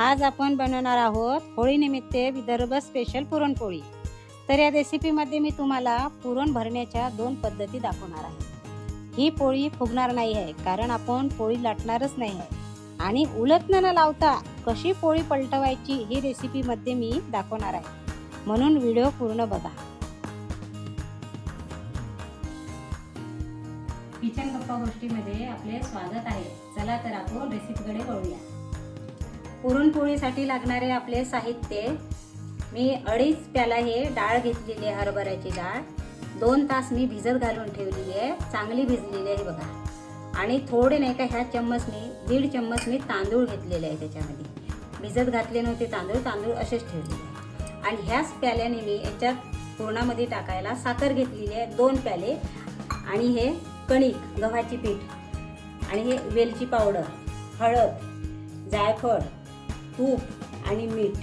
आज आपण बनवणार आहोत होळीनिमित्त विदर्भ स्पेशल पुरणपोळी। तर या रेसिपीमध्ये मी तुम्हाला पुरण भरण्याच्या 2 पद्धती दाखवणार आहे। ही पोळी फुगणार नाही आहे, कारण आपण पोळी लाटणारच नाही आहे आणि उलटण न लावता कशी पोळी पलटवायची ही रेसिपीमध्ये मी दाखवणार आहे, म्हणून व्हिडिओ पूर्ण बघा। किचन गप्पा गोष्टीमध्ये आपले स्वागत आहे। चला तर आपण रेसिपीकडे वळूया। पुरणपोळीसाठी लागणारे आपले साहित्य, मी 2.5 प्याला हे डाळ घेतलेली आहे, हरभऱ्याची डाळ 2 तास मी भिजत घालून ठेवलेली आहे, चांगली भिजलेली आहे बघा। आणि थोडे नाही का ह्या चम्मचने 1.5 चम्मच मी तांदूळ घेतलेले आहे, त्याच्यामध्ये भिजत घातले नव्हते तांदूळ असेच ठेवलेले आहे। आणि ह्याच प्याल्याने मी याच्यात पुरणामध्ये टाकायला साखर घेतलेली आहे 2 प्याले, आणि हे कणिक गव्हाची पीठ, आणि हे वेलची पावडर, हळद, जायफळ, तूप आणि मीठ।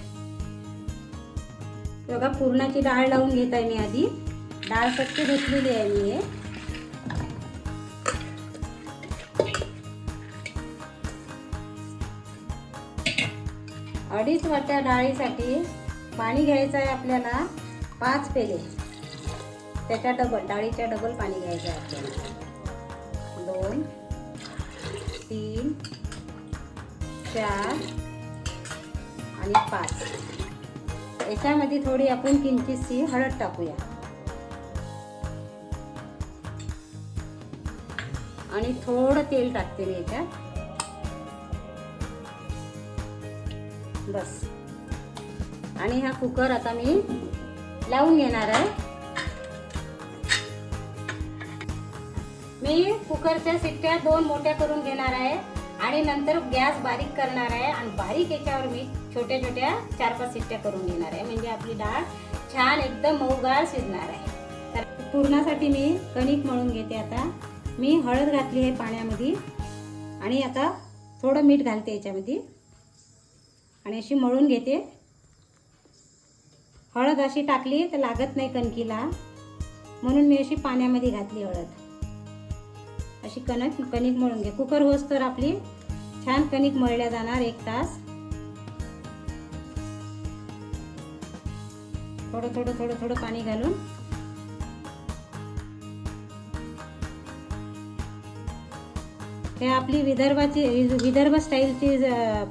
बघा पुरणाची डाळ लावून घेत आहे मी। आधी डाळ स्वच्छ धुतलेली आहे मी। हे अडीच वाट्या डाळीसाठी पाणी घ्यायचं आहे आपल्याला 5 पेले, त्याच्या डबल, डाळीच्या डबल पाणी घ्यायचं आहे आपल्याला। 2 3 4 आणि 5। याच्यामध्ये थोडी आपण किंचितशी हळद टाकूया आणि थोडं तेल टाकते मी याच्यात, बस। आणि हा कुकर आता मी लावून घेणार आहे। मी कुकरच्या शिट्ट्या 2 मोठ्या करून घेणार आहे आणि नंतर गॅस बारीक करणार आहे, आणि बारीक याच्यावर मी छोट्या छोट्या 4-5 शिट्ट्या करून घेणार आहे, म्हणजे आपली डाळ छान एकदम मऊगार शिजणार आहे। तर पुरणासाठी मी कणिक मळून घेते। आता मी हळद घातली आहे पाण्यामध्ये, आणि आता थोडं मीठ घालते याच्यामध्ये आणि अशी मळून घेते। हळद अशी टाकली तर लागत नाही कणकीला, म्हणून मी अशी पाण्यामध्ये घातली हळद। अशी कणिक मळून घे। कुकर होस तर आपली छान कणिक मळल्या जाणार 1 तास। थोडं पाणी घालून हे आपली विदर्भ स्टाईलची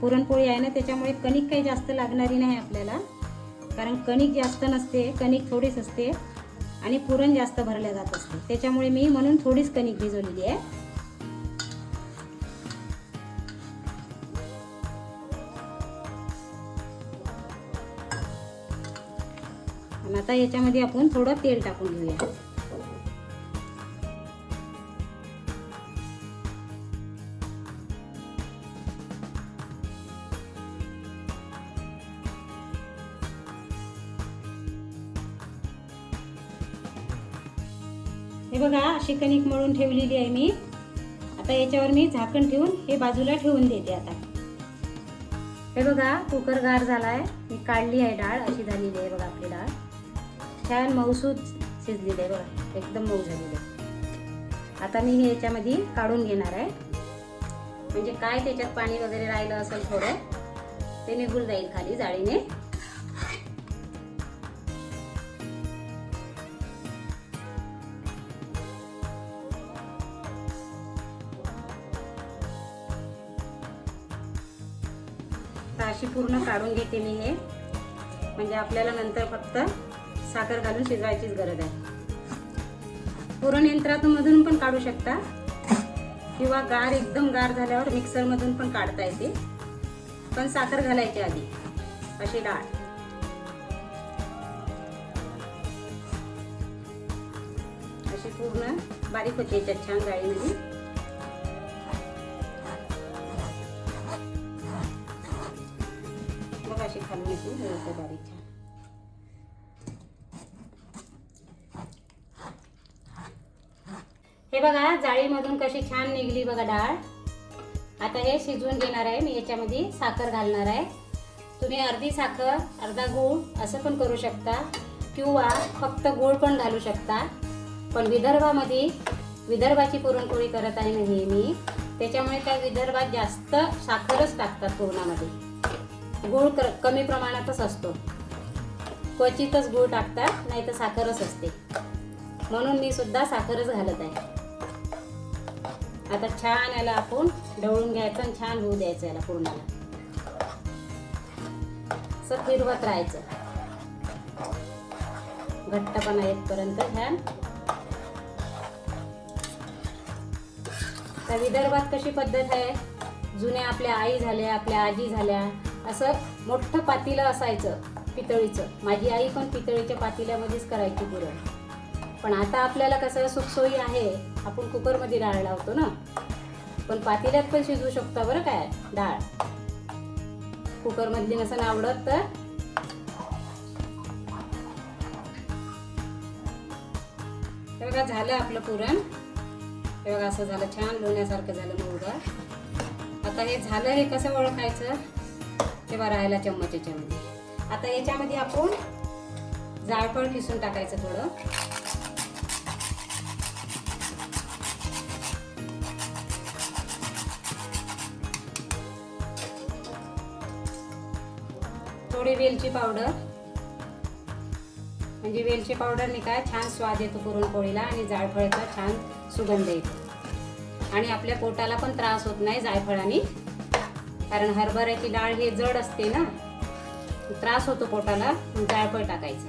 पुरणपोळी आहे ना, त्याच्यामुळे कणिक काही जास्त लागणारी नाही आपल्याला, कारण कणिक जास्त नसते, कणिक थोडीच असते आणि पुरण जास्त भरल्या जात असते, त्याच्यामुळे मी म्हणून थोडीच कणिक भिजवलेली आहे। आणि आता याच्यामध्ये आपण थोडं तेल टाकून घेऊया। हे बघा अशी कणिक मळून ठेवलेली आहे मी। आता याच्यावर मी झाकण ठेवून हे बाजूला ठेवून देते। आता हे बघा कुकर गार झालाय, मी काढली आहे डाळ, अशी झालेली आहे बघा आपली डाळ, छान मऊसूत शिजलेली आहे बघा, एकदम मऊ झालेली आहे। आता मी हे याच्यामध्ये काढून घेणार आहे, म्हणजे काय त्याच्यात पाणी वगैरे राहिलं असेल थोडं ते निघून जाईल खाली जाळीने। अशी पूर्ण काढून घेते मी हे, म्हणजे आपल्याला नंतर फक्त साखर घालून शिजवायचीच गरज आहे। पुरण यंत्रातून पण काढू शकता, किंवा एकदम गार झाल्यावर मिक्सर मधून पण काढता येते, पण साखर घालायची आधी। अशी डाळ अशी पूर्ण बारीक होते याच्यात छान जाळीमध्ये। अशी खालून येते बारीक छान। हे बघा जाळीमधून कशी छान निघली बघा डाळ। आता हे शिजवून घेणार आहे मी, याच्यामध्ये साखर घालणार आहे। तुम्ही अर्धी साखर अर्धा गूळ असं पण करू शकता, किंवा फक्त गूळ पण घालू शकता, पण विदर्भाची पुरणपोळी करत आहे ना हे मी, त्याच्यामुळे त्या विदर्भात जास्त साखरच टाकतात पुरणामध्ये। गूळ कमी प्रमाणातच असतो, क्वचितच गूळ टाकतात, नाही तर साखरच असते, म्हणून मी सुद्धा साखरच घालत आहे. आता छान याला आपण ढवळून घ्यायचं आणि छान होऊ द्यायचं याला पूर्णाला. असं फिरवत राहायचं घट्टपणा येतपर्यंत छान. तर विदर्भात कशी पद्धत आहे, जुन्या आपल्या आई झाल्या, आपल्या आजी झाल्या, असं मोठं पातेलं असायचं पितळीचं. माझी आई पण पितळीच्या पातेल्यामध्येच करायची पुरण. पण आता आपल्याला कसं सुखसोयी आहे, आपण कुकरमध्ये डाळ लावतो ना, पण पातेल्यात पण शिजवू शकतो बरं काय डाळ. कुकरमधली नसेल आवडत तर हे बघा झालं आपलं पुरण. हे बघा असं झालं, छान लोण्यासारखं झालं मऊगार. आता हे झालं, हे कसं ओळखायचं ते बघा राहायला चम्मच याच्यामध्ये. आता याच्यामध्ये आपण जायफळ किसून टाकायचं थोडं. थोडी वेलची पावडर, म्हणजे वेलची पावडरने काय छान स्वाद येतो पुरणपोळीला आणि जायफळाचा छान सुगंध येतो आणि आपल्या पोटाला पण त्रास होत नाही जायफळाने, कारण हरभऱ्याची डाळ हे जड असते ना, त्रास होतो पोटाला. जायफळ टाकायचं.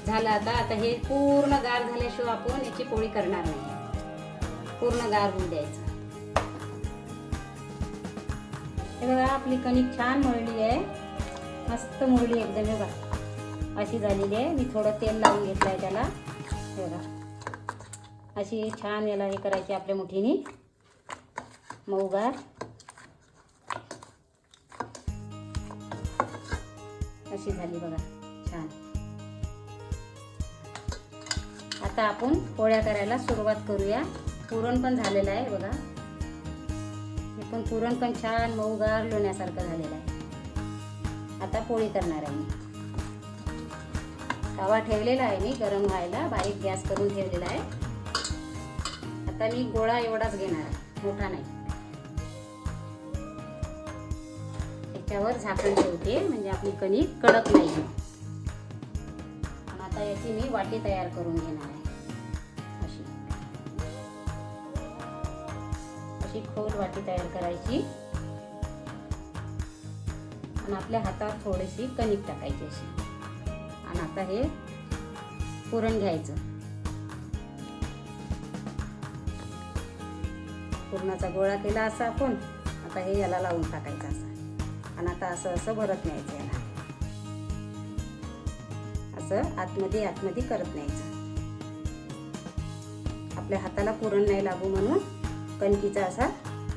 झालं आता हे पूर्ण गार झाल्याशिवाय आपण याची पोळी करणार नाही, पूर्ण गार होऊ द्यायचं. हे बघा आपली कणिक छान मळली आहे, मस्त मळली एकदम. हे बघा अशी झालेली आहे. मी थोडं तेल लावून घेतलं आहे त्याला. हे बघा अशी छान याला हे करायची आपल्या मुठीने मऊगार. अशी झाली बघा छान. आता आपण पोळ्या करायला सुरुवात करूया. पुरण पण झालेलं आहे बघा, हे पण पुरण पण छान मऊगार लोण्यासारखं झालेलं आहे. आता पोळी करणार आहे मी. तवा ठेवलेला आहे मी गरम व्हायला, बारीक गॅस करून ठेवलेला आहे. आता मी गोळा एवढाच घेणार आहे, मोठा नाही. याच्यावर झाकण ठेवते म्हणजे आपली कणिक कडक नाही. आता याची मी वाटी तयार करून घेणार आहे. अशी खोल वाटी तयार करायची आणि आपल्या हातावर थोडीशी कणिक टाकायची अशी. आणि आता हे पुरण घ्यायचं. पुरणाचा गोळा केला असा आपण. आता हे याला लावून टाकायचं असं आणि आता असं असं भरत न्यायचं याला. असं आतमध्ये करत न्यायचं. आपल्या हाताला पुरण नाही लागू म्हणून कणकीचा असा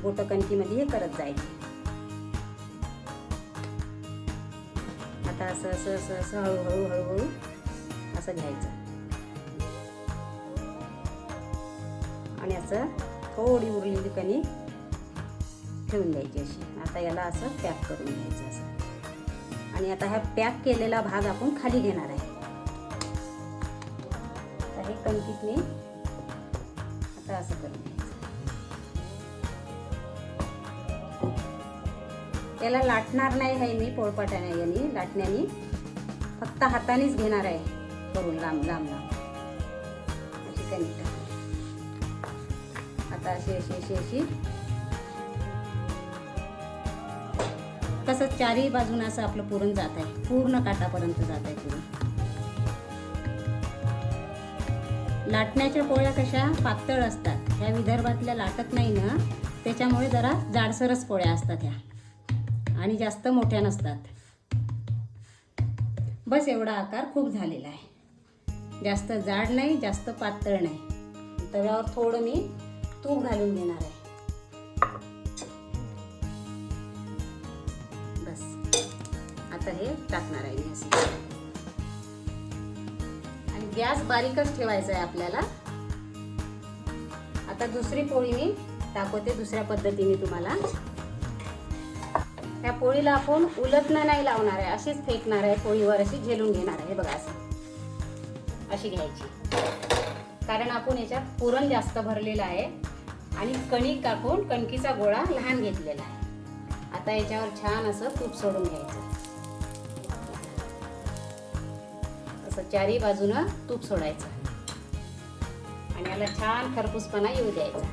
बोट कणकीमध्ये हे करत जायचं. आता असं असं असं असं हळूहळू हळूहळू असं घ्यायचं आणि असं थोडी उरलेली कणिक ठेवून द्यायची अशी. आता याला असं पॅक करून घ्यायचं असं. आणि आता हा पॅक केलेला भाग आपण खाली घेणार आहे. आता हे कणकीतने आता असं करून घ्यायचं. याला लाटणार नाही आहे मी पोळपाटाने, यांनी लाटण्याने फक्त हातानेच घेणार आहे करून लांब लांब लांब अशी कणिक. आता अशी अशी अशी अशी कसं चारही बाजून असं आपलं पुरण जात आहे, पूर्ण काटापर्यंत जात आहे पुरण. लाटण्याच्या पोळ्या कशा पातळ असतात, ह्या विदर्भातल्या लाटत नाही ना, त्याच्यामुळे जरा जाडसरच पोळ्या असतात ह्या आणि जास्त मोठ्या नसतात. बस एवढा आकार खूप झालेला आहे, जास्त जाड नाही जास्त पातळ नाही. तव्यावर थोडं मी तूप घालून घेणार आहे. बस आता हे टाकणार आहे मी असं. आणि गॅस बारीकच ठेवायचा आहे आपल्याला. आता दुसरी पोळी मी दाखवते दुसऱ्या पद्धतीने तुम्हाला. त्या पोळीला आपण उलटणं नाही लावणार आहे, अशीच फेकणार आहे पोळीवर, अशी झेलून घेणार आहे. बघा असं अशी घ्यायची, कारण आपण याच्यात पुरण जास्त भरलेलं आहे आणि कणिक आपण कणकीचा गोळा लहान घेतलेला आहे. आता याच्यावर छान असं तूप सोडून घ्यायचं. असं चारी बाजूनं तूप सोडायचं आणि याला छान खरपूसपणा येऊ द्यायचा.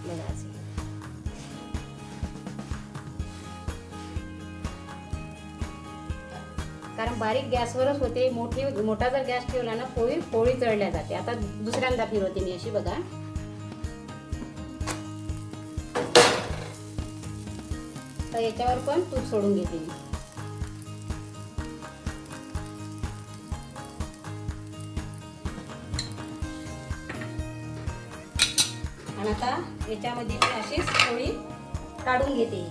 बघा असे. कारण बारीक गॅसवरच होते. मोठा जर गॅस ठेवला ना पोळी चढल्या जाते. आता दुसऱ्यांदा फिरवते मी अशी बघा. तर याच्यावर पण तूप सोडून घेते मी. आणि आता याच्यामध्ये मी अशीच पोळी काढून घेते.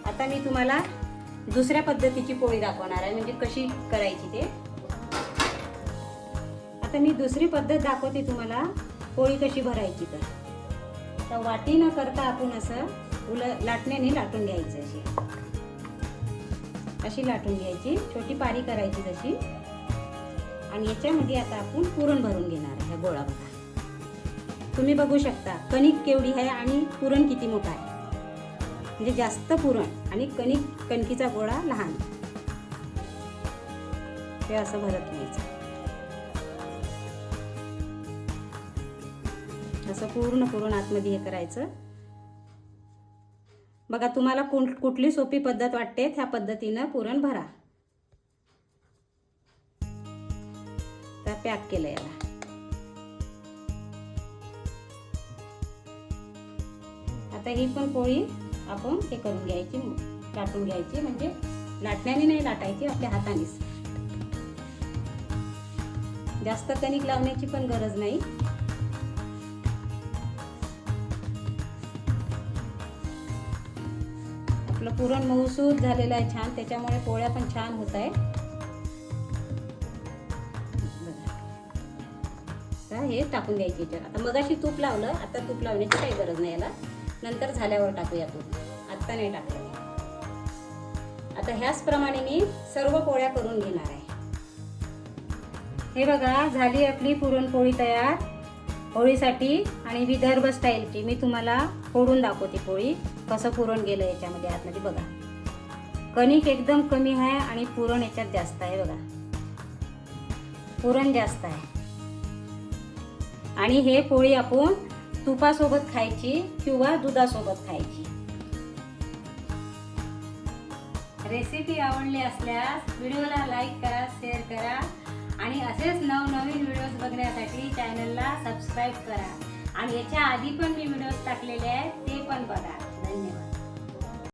आता मी तुम्हाला दुसऱ्या पद्धतीची पोळी दाखवणार आहे, म्हणजे कशी करायची ते. आता मी दुसरी पद्धत दाखवते तुम्हाला पोळी कशी भरायची. तर वाटी न करता आपण असं लाटण्याने लाटून घ्यायचं. अशी लाटून घ्यायची, छोटी पारी करायची तशी. आणि याच्यामध्ये आता आपण पुरण भरून घेणार आहे. हा गोळा बघा, तुम्ही बघू शकता कणिक केवढी आहे आणि पुरण किती मोठा आहे. म्हणजे जास्त पुरण आणि कणकीचा गोळा लहान. हे असं भरत घ्यायचं. असं पूर्ण पुरण आतमध्ये हे करायचं. बघा तुम्हाला कुठली सोपी पद्धत वाटते त्या पद्धतीनं पुरण भरा. तर पॅक केलं याला. आता ही पण पोळी आपण हे करून घ्यायची, लाटून घ्यायची. म्हणजे लाटण्याने नाही लाटायची, आपल्या हातानेच. जास्त कणिक लावण्याची पण गरज नाही. आपलं पुरण मऊसूत झालेलं आहे छान, त्याच्यामुळे पोळ्या पण छान होत आहे. तर हे टाकून द्यायची याच्यावर. आता मगाशी तूप लावलं, आता तूप लावण्याची काही गरज नाही याला. नंतर झाल्यावर टाकूया तूप, आत्ता नाही टाकलं. आता ह्याच प्रमाणे मी सर्व पोळ्या करून घेणार आहे. हे बघा झाली आपली पुरणपोळी तयार होळीसाठी आणि विदर्भ स्टाईलची. मी तुम्हाला फोडून दाखवते पोळी कसं पुरण गेलं याच्यामध्ये आतमध्ये. बघा कणिक एकदम कमी आहे आणि पुरण याच्यात जास्त आहे. बघा पुरण जास्त आहे. आणि हे पोळी आपण तुपासोबत खायची किंवा दुधासोबत खायची. रेसिपी आवडली असल्यास व्हिडिओला लाईक करा, शेअर करा आणि असेच नवनवीन व्हिडिओज बघण्यासाठी चॅनलला सबस्क्राईब करा. आणि याच्या आधी पण मी व्हिडिओज टाकलेले आहेत ते पण बघा.